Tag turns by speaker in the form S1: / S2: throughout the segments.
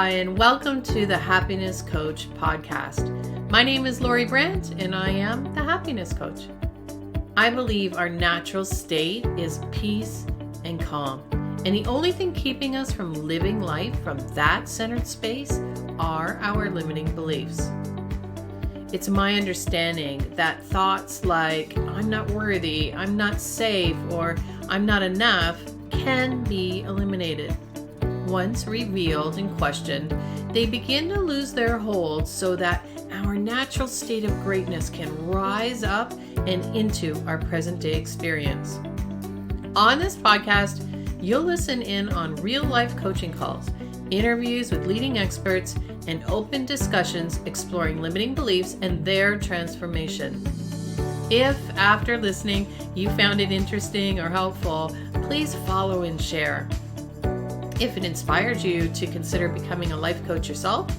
S1: Hi, and welcome to the Happiness Coach podcast. My name is Lori Brant, and I am the Happiness Coach. I believe our natural state is peace and calm, and the only thing keeping us from living life from that centered space are our limiting beliefs. It's my understanding that thoughts like, I'm not worthy, I'm not safe, or I'm not enough can be eliminated. Once revealed and questioned, they begin to lose their hold so that our natural state of greatness can rise up and into our present day experience. On this podcast, you'll listen in on real life coaching calls, interviews with leading experts, and open discussions exploring limiting beliefs and their transformation. If after listening you found it interesting or helpful, please follow and share. If it inspired you to consider becoming a life coach yourself,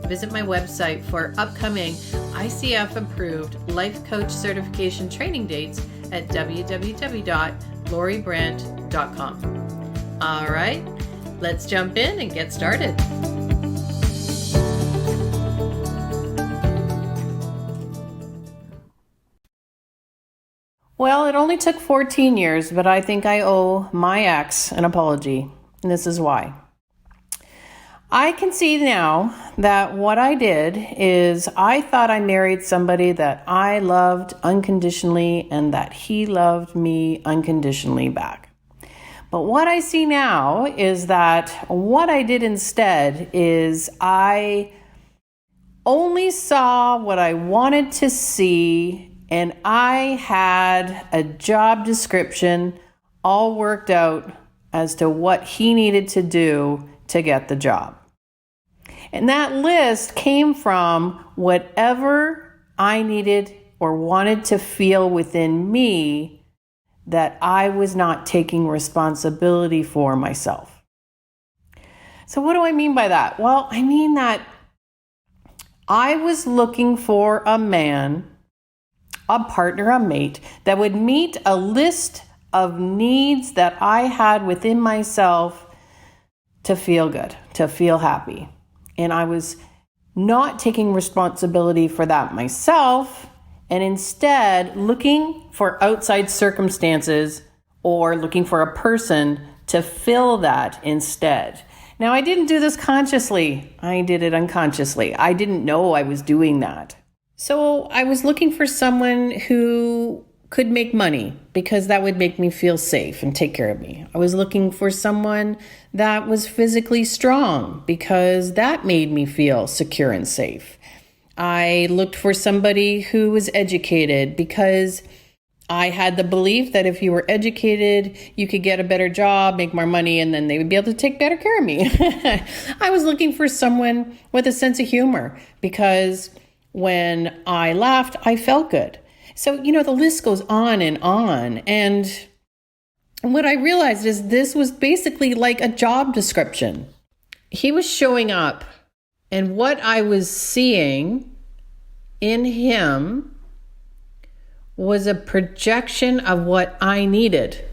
S1: visit my website for upcoming ICF-approved life coach certification training dates at www.loribrant.com. All right, let's jump in and get started. Well, it only took 14 years, but I think I owe my ex an apology. And this is why. I can see now that what I did is I thought I married somebody that I loved unconditionally and that he loved me unconditionally back. But what I see now is that what I did instead is I only saw what I wanted to see, and I had a job description all worked out as to what he needed to do to get the job. And that list came from whatever I needed or wanted to feel within me that I was not taking responsibility for myself. So what do I mean by that? Well, I mean that I was looking for a man, a partner, a mate that would meet a list of needs that I had within myself to feel good, to feel happy. And I was not taking responsibility for that myself, and instead looking for outside circumstances or looking for a person to fill that instead. Now, I didn't do this consciously. I did it unconsciously. I didn't know I was doing that. So I was looking for someone who could make money because that would make me feel safe and take care of me. I was looking for someone that was physically strong because that made me feel secure and safe. I looked for somebody who was educated because I had the belief that if you were educated, you could get a better job, make more money, and then they would be able to take better care of me. I was looking for someone with a sense of humor because when I laughed, I felt good. So, the list goes on. And what I realized is this was basically like a job description. He was showing up, and what I was seeing in him was a projection of what I needed.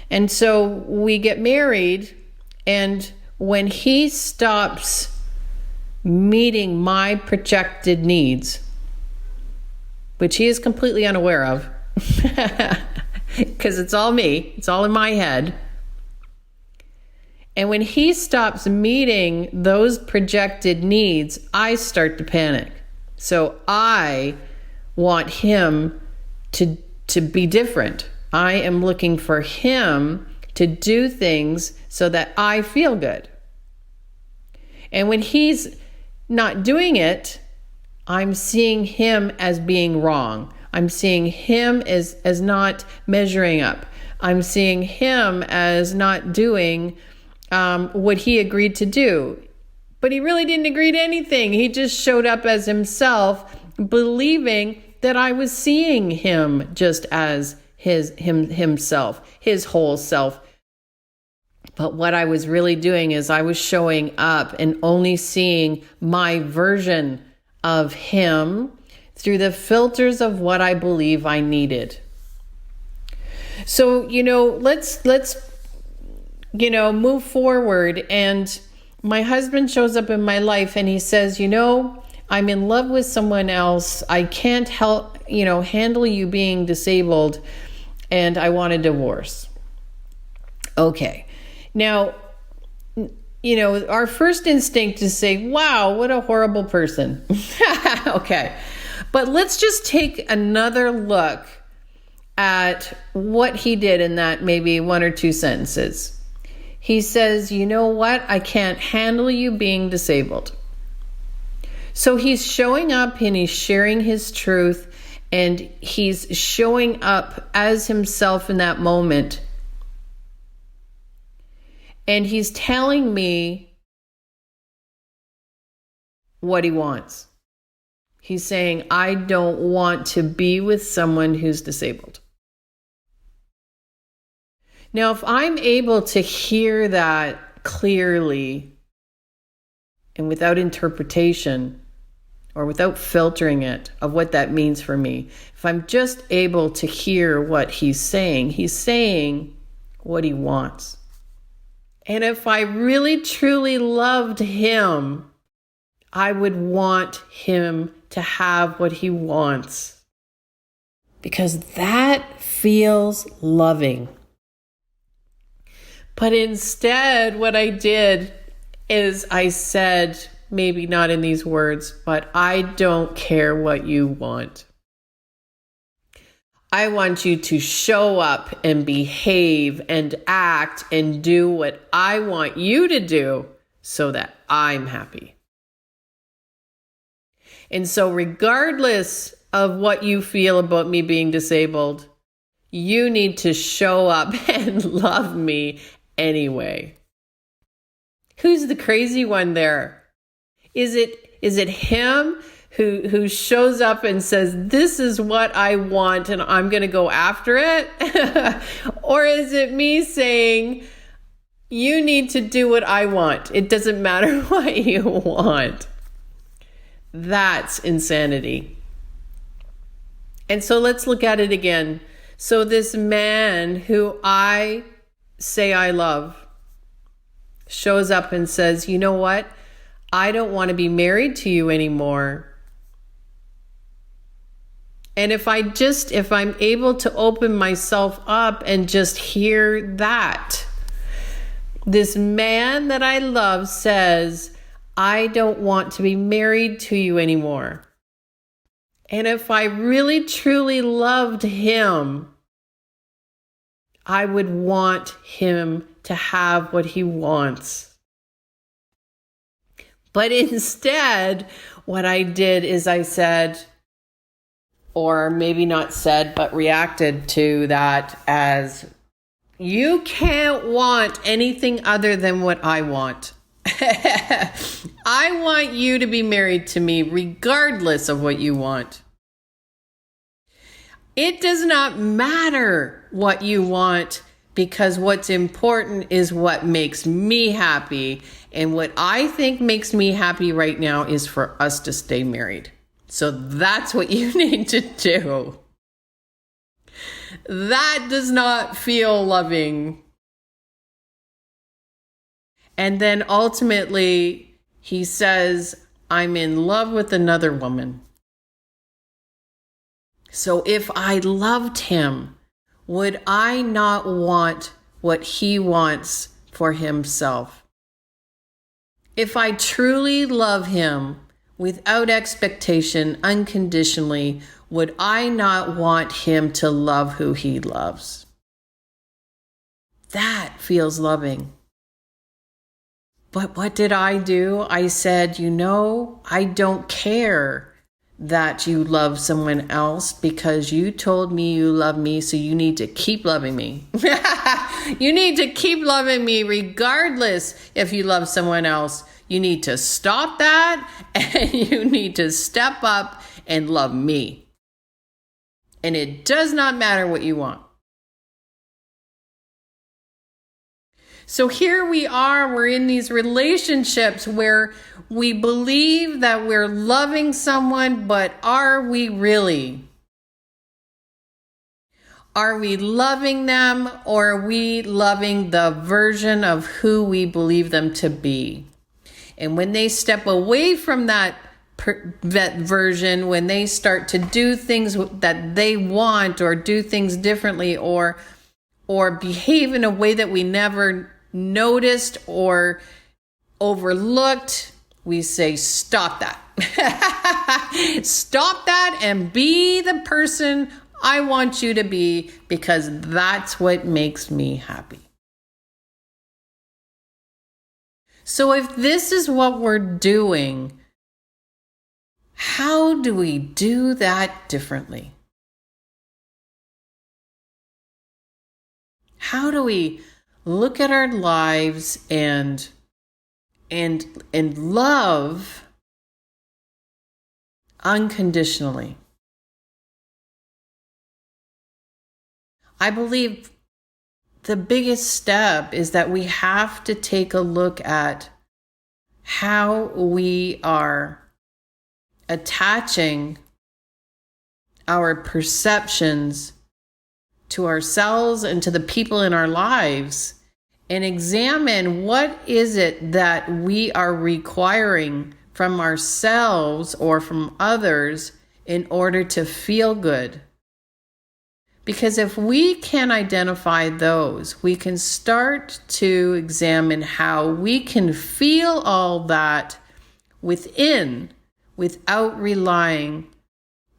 S1: And so we get married, and when he stops meeting my projected needs, which he is completely unaware of, because it's all me, it's all in my head. And when he stops meeting those projected needs, I start to panic. So I want him to be different. I am looking for him to do things so that I feel good. And when he's not doing it, I'm seeing him as being wrong. I'm seeing him as not measuring up. I'm seeing him as not doing what he agreed to do. But he really didn't agree to anything. He just showed up as himself, believing that I was seeing him just as himself, his whole self. But what I was really doing is I was showing up and only seeing my version of him through the filters of what I believe I needed. So, let's move forward. And my husband shows up in my life and he says, I'm in love with someone else. I can't handle you being disabled, and I want a divorce. Okay. Now, our first instinct is to say, wow, what a horrible person. Okay. But let's just take another look at what he did in that maybe one or two sentences. He says, you know what? I can't handle you being disabled. So he's showing up and he's sharing his truth, and he's showing up as himself in that moment. And he's telling me what he wants. He's saying, I don't want to be with someone who's disabled. Now, if I'm able to hear that clearly and without interpretation or without filtering it of what that means for me, if I'm just able to hear what he's saying what he wants. And if I really truly loved him, I would want him to have what he wants, because that feels loving. But instead, what I did is I said, maybe not in these words, but I don't care what you want. I want you to show up and behave and act and do what I want you to do so that I'm happy. And so regardless of what you feel about me being disabled, you need to show up and love me anyway. Who's the crazy one there? Is it him who shows up and says, this is what I want and I'm going to go after it? Or is it me saying, you need to do what I want. It doesn't matter what you want. That's insanity. And so let's look at it again. So this man who I say I love shows up and says, you know what? I don't want to be married to you anymore. And if I'm able to open myself up and just hear that, this man that I love says, I don't want to be married to you anymore. And if I really truly loved him, I would want him to have what he wants. But instead, what I did is I said, or maybe not said, but reacted to that as, you can't want anything other than what I want. I want you to be married to me regardless of what you want. It does not matter what you want, because what's important is what makes me happy. And what I think makes me happy right now is for us to stay married. So that's what you need to do. That does not feel loving. And then ultimately, he says, I'm in love with another woman. So if I loved him, would I not want what he wants for himself? If I truly love him without expectation, unconditionally, would I not want him to love who he loves? That feels loving. But what did I do? I said, I don't care that you love someone else, because you told me you love me, so you need to keep loving me. You need to keep loving me regardless if you love someone else. You need to stop that, and you need to step up and love me. And it does not matter what you want. So here we are, we're in these relationships where we believe that we're loving someone, but are we really? Are we loving them, or are we loving the version of who we believe them to be? And when they step away from that version, when they start to do things that they want, or do things differently, or behave in a way that we never noticed or overlooked, we say, stop that. Stop that and be the person I want you to be, because that's what makes me happy. So if this is what we're doing, how do we do that differently? How do we look at our lives and love unconditionally? I believe the biggest step is that we have to take a look at how we are attaching our perceptions to ourselves and to the people in our lives, and examine what is it that we are requiring from ourselves or from others in order to feel good. Because if we can identify those, we can start to examine how we can feel all that within without relying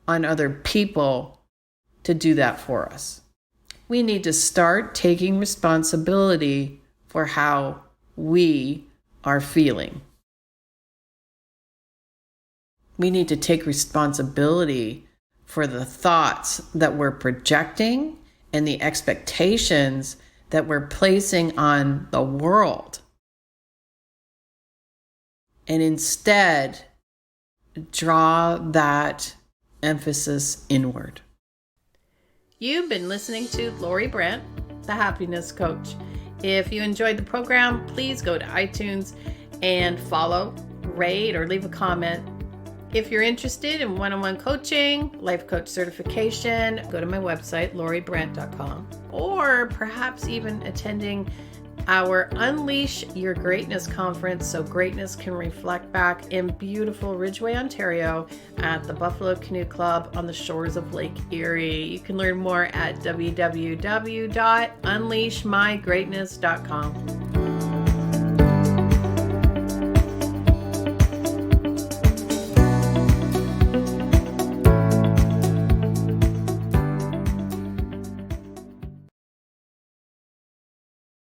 S1: on other people to do that for us. We need to start taking responsibility for how we are feeling. We need to take responsibility for the thoughts that we're projecting and the expectations that we're placing on the world. And instead, draw that emphasis inward. You've been listening to Lori Brant, the Happiness Coach. If you enjoyed the program, please go to iTunes and follow, rate, or leave a comment. If you're interested in one-on-one coaching, life coach certification, go to my website, loribrant.com, or perhaps even attending our Unleash Your Greatness conference so greatness can reflect back in beautiful Ridgeway, Ontario at the Buffalo Canoe Club on the shores of Lake Erie. You can learn more at www.unleashmygreatness.com.